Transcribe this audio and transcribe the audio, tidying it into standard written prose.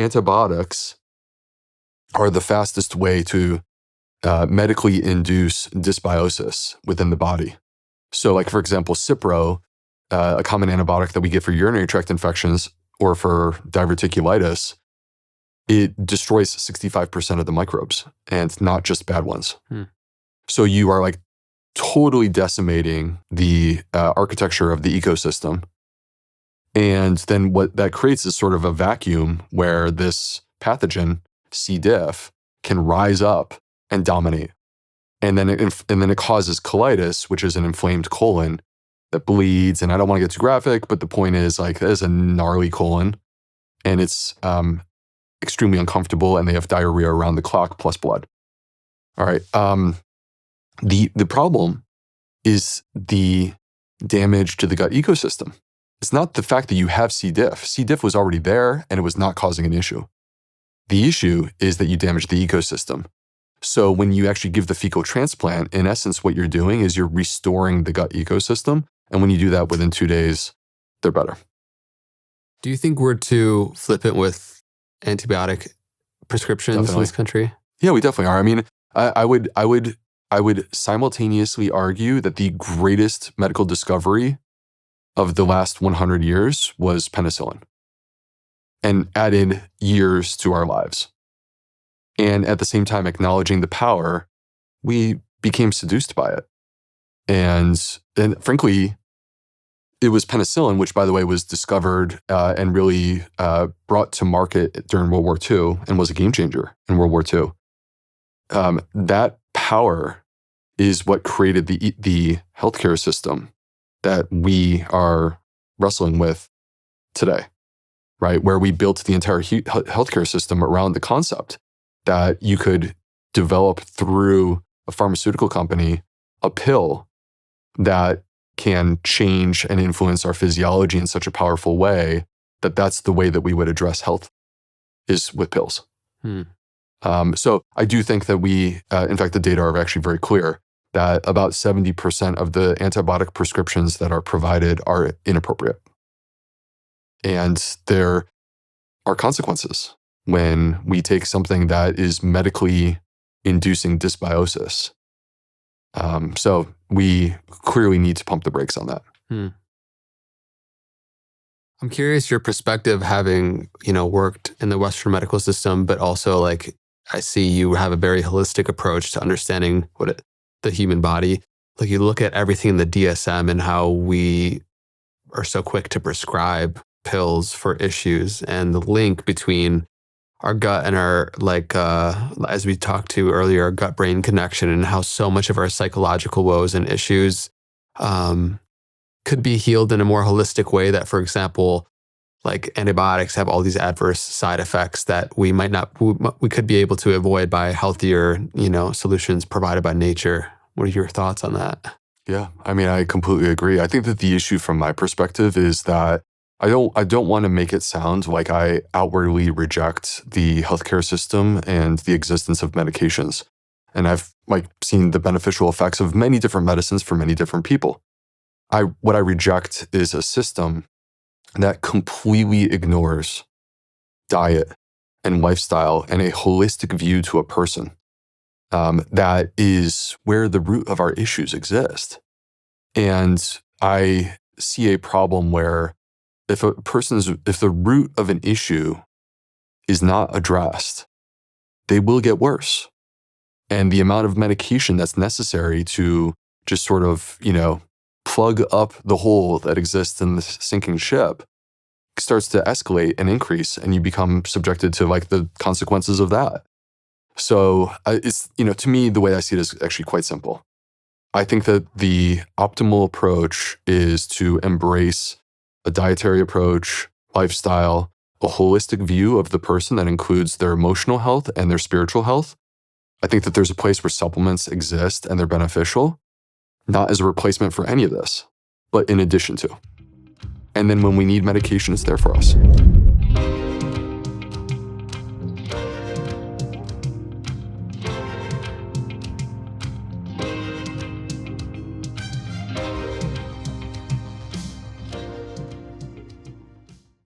antibiotics are the fastest way to medically induce dysbiosis within the body. So like, for example, Cipro, a common antibiotic that we give for urinary tract infections or for diverticulitis, it destroys 65% of the microbes, and not just bad ones. So you are like totally decimating the architecture of the ecosystem. And then what that creates is sort of a vacuum where this pathogen, C. diff, can rise up and dominate. And then it causes colitis, which is an inflamed colon that bleeds. And I don't want to get too graphic, but the point is, like, that is a gnarly colon, and it's extremely uncomfortable, and they have diarrhea around the clock plus blood. All right. The problem is the damage to the gut ecosystem. It's not the fact that you have C. diff. C. diff was already there, and it was not causing an issue. The issue is that you damage the ecosystem. So when you actually give the fecal transplant, in essence, what you're doing is you're restoring the gut ecosystem. And when you do that within 2 days, they're better. Do you think we're too flippant with antibiotic prescriptions in this country? Yeah, we definitely are. I mean, I would simultaneously argue that the greatest medical discovery of the last 100 years was penicillin, and added years to our lives. And at the same time, acknowledging the power, we became seduced by it. And frankly, it was penicillin, which, by the way, was discovered and really brought to market during World War II and was a game changer in World War II. That power is what created the healthcare system that we are wrestling with today, right? Where we built the entire healthcare system around the concept that you could develop through a pharmaceutical company a pill that can change and influence our physiology in such a powerful way that that's the way that we would address health, is with pills. So I do think that in fact, the data are actually very clear that about 70% of the antibiotic prescriptions that are provided are inappropriate. And there are consequences when we take something that is medically inducing dysbiosis. So we clearly need to pump the brakes on that. I'm curious your perspective, having, worked in the Western medical system, but also, like, I see you have a very holistic approach to understanding the human body. Like, you look at everything in the DSM and how we are so quick to prescribe pills for issues, and the link between our gut and our, as we talked to earlier, our gut-brain connection, and how so much of our psychological woes and issues could be healed in a more holistic way. That, for example, like, antibiotics have all these adverse side effects that we could be able to avoid by healthier, solutions provided by nature. What are your thoughts on that? Yeah, I mean, I completely agree. I think that the issue from my perspective is that I don't want to make it sound like I outwardly reject the healthcare system and the existence of medications. And I've seen the beneficial effects of many different medicines for many different people. What I reject is a system that completely ignores diet and lifestyle and a holistic view to a person. That is where the root of our issues exist. And I see a problem where if the root of an issue is not addressed, they will get worse. And the amount of medication that's necessary to just sort of, plug up the hole that exists in the sinking ship starts to escalate and increase, and you become subjected to the consequences of that. So it's, to me, the way I see it is actually quite simple. I think that the optimal approach is to embrace a dietary approach, lifestyle, a holistic view of the person that includes their emotional health and their spiritual health. I think that there's a place where supplements exist and they're beneficial, not as a replacement for any of this, but in addition to. And then when we need medication, it's there for us.